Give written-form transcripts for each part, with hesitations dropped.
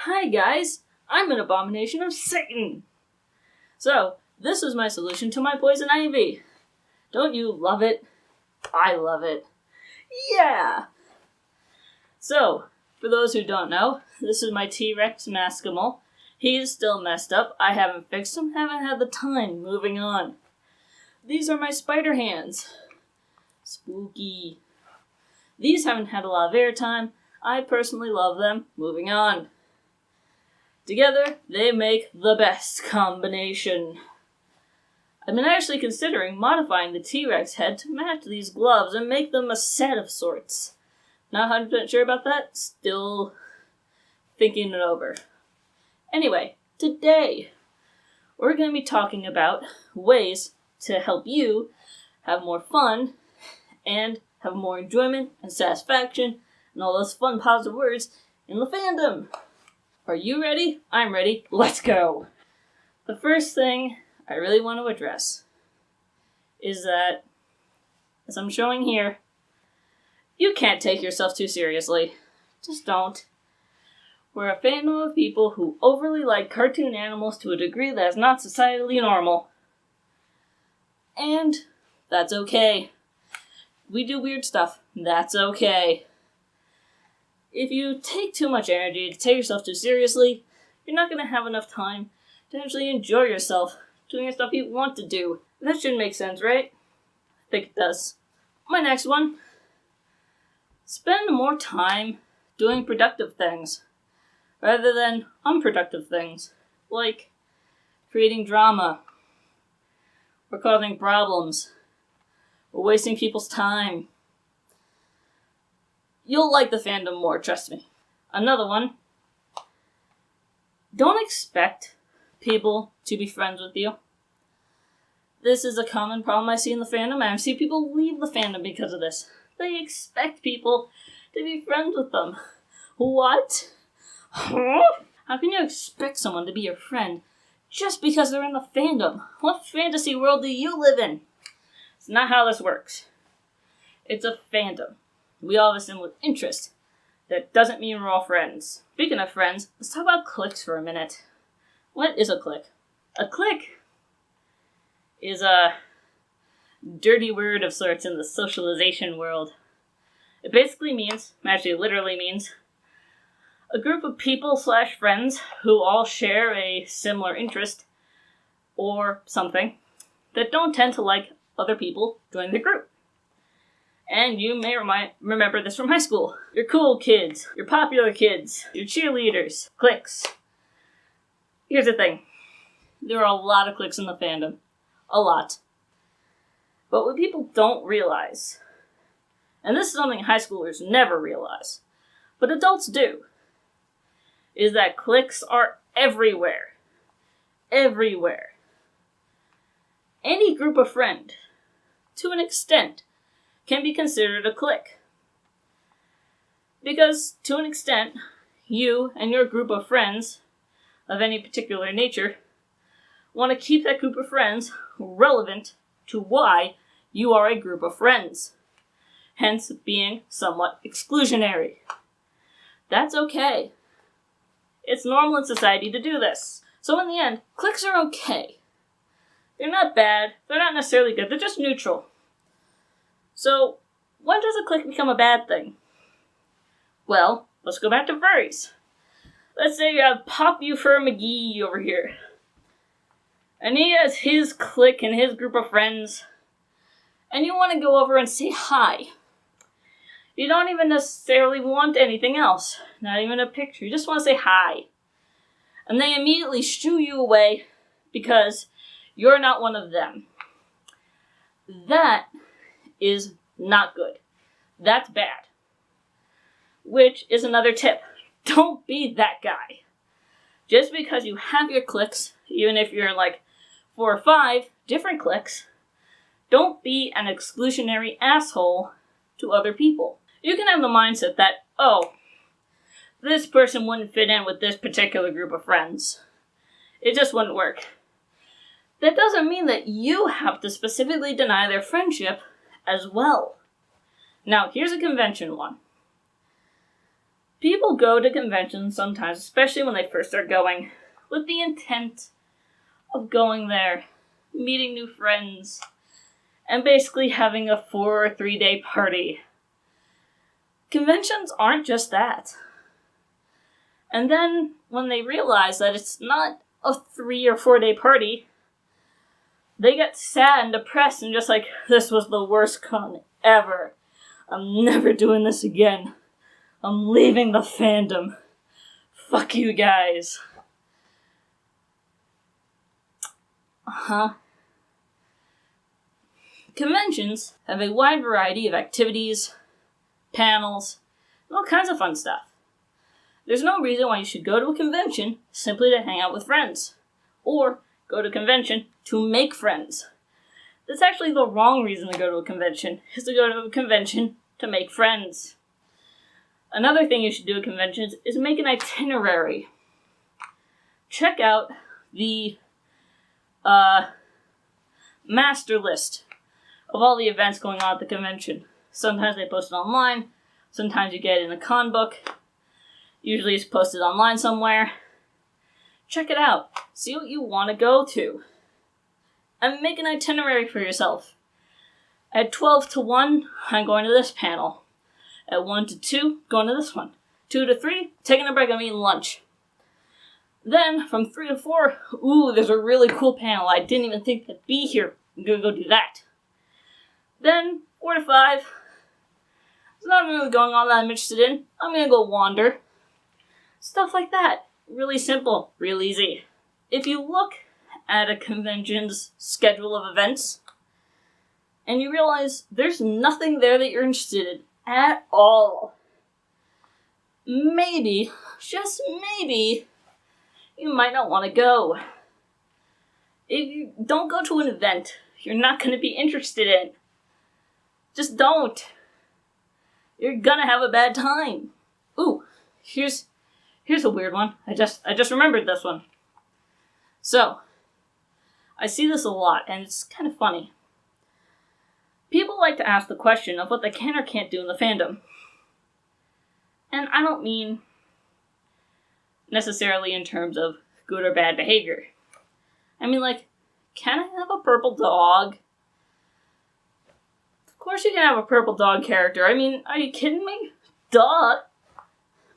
Hi guys, I'm an abomination of Satan! So, this is my solution to my poison ivy. Don't you love it? I love it. Yeah! So, for those who don't know, this is my T-Rex Maskimal. He's still messed up. I haven't fixed him, haven't had the time. Moving on. These are my spider hands. Spooky. These haven't had a lot of airtime. I personally love them. Moving on. Together, they make the best combination. I've been actually considering modifying the T-Rex head to match these gloves and make them a set of sorts. Not 100% sure about that, still thinking it over. Anyway, today, we're going to be talking about ways to help you have more fun and have more enjoyment and satisfaction and all those fun positive words in the fandom. Are you ready? I'm ready. Let's go! The first thing I really want to address is that, as I'm showing here, you can't take yourself too seriously. Just don't. We're a fandom of people who overly like cartoon animals to a degree that is not societally normal. And that's okay. We do weird stuff. That's okay. If you take too much energy to take yourself too seriously, you're not going to have enough time to actually enjoy yourself doing the stuff you want to do. That should make sense, right? I think it does. My next one. Spend more time doing productive things rather than unproductive things, like creating drama, or causing problems, or wasting people's time. You'll like the fandom more, trust me. Another one. Don't expect people to be friends with you. This is a common problem I see in the fandom, and I see people leave the fandom because of this. They expect people to be friends with them. What? Huh? How can you expect someone to be your friend just because they're in the fandom? What fantasy world do you live in? It's not how this works. It's a fandom. We all listen with interest. That doesn't mean we're all friends. Speaking of friends, let's talk about cliques for a minute. What is a clique? A clique is a dirty word of sorts in the socialization world. It basically means, actually literally means, a group of people / friends who all share a similar interest or something that don't tend to like other people join the group. And you may remember this from high school. Your cool kids, your popular kids, your cheerleaders, cliques. Here's the thing. There are a lot of cliques in the fandom. A lot. But what people don't realize, and this is something high schoolers never realize, but adults do, is that cliques are everywhere. Everywhere. Any group of friends, to an extent, can be considered a clique. Because, to an extent, you and your group of friends, of any particular nature, want to keep that group of friends relevant to why you are a group of friends, hence being somewhat exclusionary. That's okay. It's normal in society to do this. So in the end, cliques are okay. They're not bad, they're not necessarily good, they're just neutral. So, when does a clique become a bad thing? Well, let's go back to furries. Let's say you have Pop You Fur McGee over here. And he has his clique and his group of friends. And you want to go over and say hi. You don't even necessarily want anything else. Not even a picture. You just want to say hi. And they immediately shoo you away because you're not one of them. That is not good. That's bad. Which is another tip. Don't be that guy. Just because you have your cliques, even if you're like 4 or 5 different cliques, don't be an exclusionary asshole to other people. You can have the mindset that, oh, this person wouldn't fit in with this particular group of friends. It just wouldn't work. That doesn't mean that you have to specifically deny their friendship as well. Now, here's a convention one. People go to conventions sometimes, especially when they first start going, with the intent of going there, meeting new friends, and basically having a 4 or 3 day party. Conventions aren't just that. And then, when they realize that it's not a 3 or 4 day party, they get sad and depressed and just like, this was the worst con ever. I'm never doing this again. I'm leaving the fandom. Fuck you guys. Conventions have a wide variety of activities, panels, and all kinds of fun stuff. There's no reason why you should go to a convention simply to hang out with friends, or go to a convention to make friends. That's actually the wrong reason to go to a convention, is to go to a convention to make friends. Another thing you should do at conventions is make an itinerary. Check out the master list of all the events going on at the convention. Sometimes they post it online, sometimes you get it in a con book. Usually it's posted online somewhere. Check it out. See what you want to go to. And make an itinerary for yourself. At 12 to 1, I'm going to this panel. At 1 to 2, going to this one. 2 to 3, taking a break, I'm eating lunch. Then, from 3 to 4, ooh, there's a really cool panel. I didn't even think that'd be here. I'm gonna go do that. Then, 4 to 5, there's nothing really going on that I'm interested in. I'm gonna go wander. Stuff like that. Really simple, real easy. If you look at a convention's schedule of events, and you realize there's nothing there that you're interested in at all, maybe, just maybe, you might not want to go. If you don't go to an event you're not going to be interested in, just don't. You're gonna have a bad time. Ooh, here's a weird one. I just remembered this one. So, I see this a lot, and it's kind of funny. People like to ask the question of what they can or can't do in the fandom. And I don't mean necessarily in terms of good or bad behavior. I mean, like, can I have a purple dog? Of course you can have a purple dog character. I mean, are you kidding me? Duh.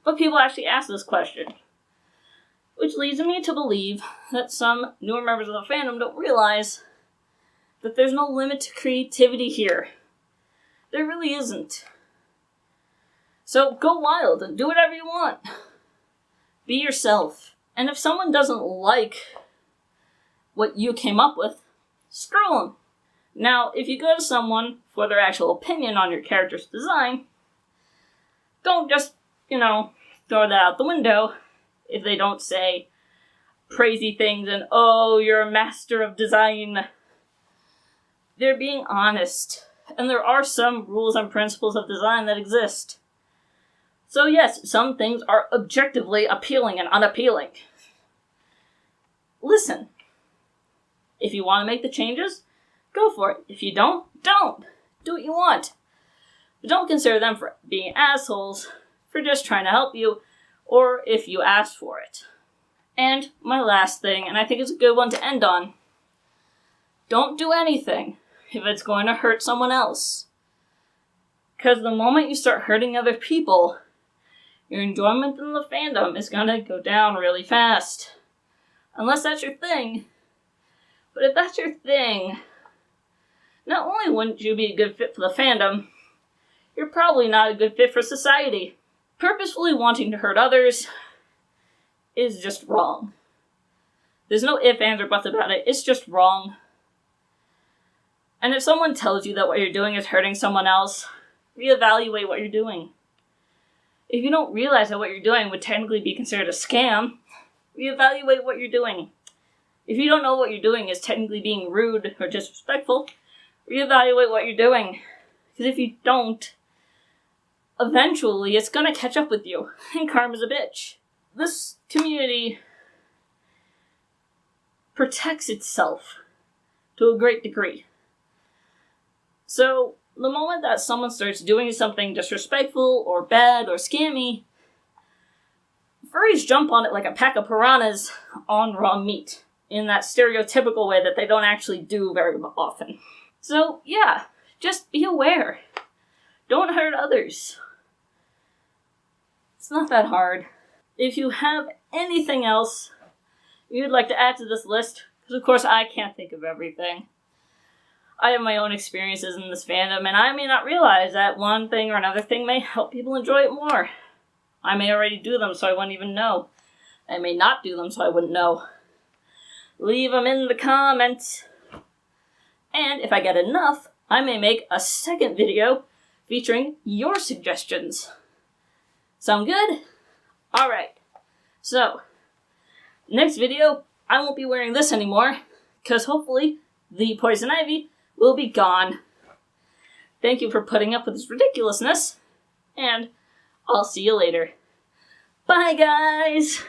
But people actually ask this question. Which leads me to believe that some newer members of the fandom don't realize that there's no limit to creativity here. There really isn't. So go wild and do whatever you want. Be yourself. And if someone doesn't like what you came up with, screw them. Now, if you go to someone for their actual opinion on your character's design, don't just, throw that out the window if they don't say praisey things and, oh, you're a master of design. They're being honest. And there are some rules and principles of design that exist. So yes, some things are objectively appealing and unappealing. Listen. If you want to make the changes, go for it. If you don't, don't. Do what you want. But don't consider them for being assholes, for just trying to help you, or if you asked for it. And my last thing, and I think it's a good one to end on, don't do anything if it's going to hurt someone else. Because the moment you start hurting other people, your enjoyment in the fandom is going to go down really fast. Unless that's your thing. But if that's your thing, not only wouldn't you be a good fit for the fandom, you're probably not a good fit for society. Purposefully wanting to hurt others is just wrong. There's no ifs, ands, or buts about it. It's just wrong. And if someone tells you that what you're doing is hurting someone else, reevaluate what you're doing. If you don't realize that what you're doing would technically be considered a scam, reevaluate what you're doing. If you don't know what you're doing is technically being rude or disrespectful, reevaluate what you're doing. Because if you don't, eventually it's gonna catch up with you, and karma's a bitch. This community protects itself to a great degree. So, the moment that someone starts doing something disrespectful or bad or scammy, Furries jump on it like a pack of piranhas on raw meat, in that stereotypical way that they don't actually do very often. So, yeah, just be aware. Don't hurt others. It's not that hard. If you have anything else you'd like to add to this list, because of course I can't think of everything. I have my own experiences in this fandom, and I may not realize that one thing or another thing may help people enjoy it more. I may already do them, so I wouldn't even know. I may not do them, so I wouldn't know. Leave them in the comments. And if I get enough, I may make a second video featuring your suggestions. Sound good? Alright. So, next video, I won't be wearing this anymore, because hopefully the poison ivy will be gone. Thank you for putting up with this ridiculousness, and I'll see you later. Bye, guys!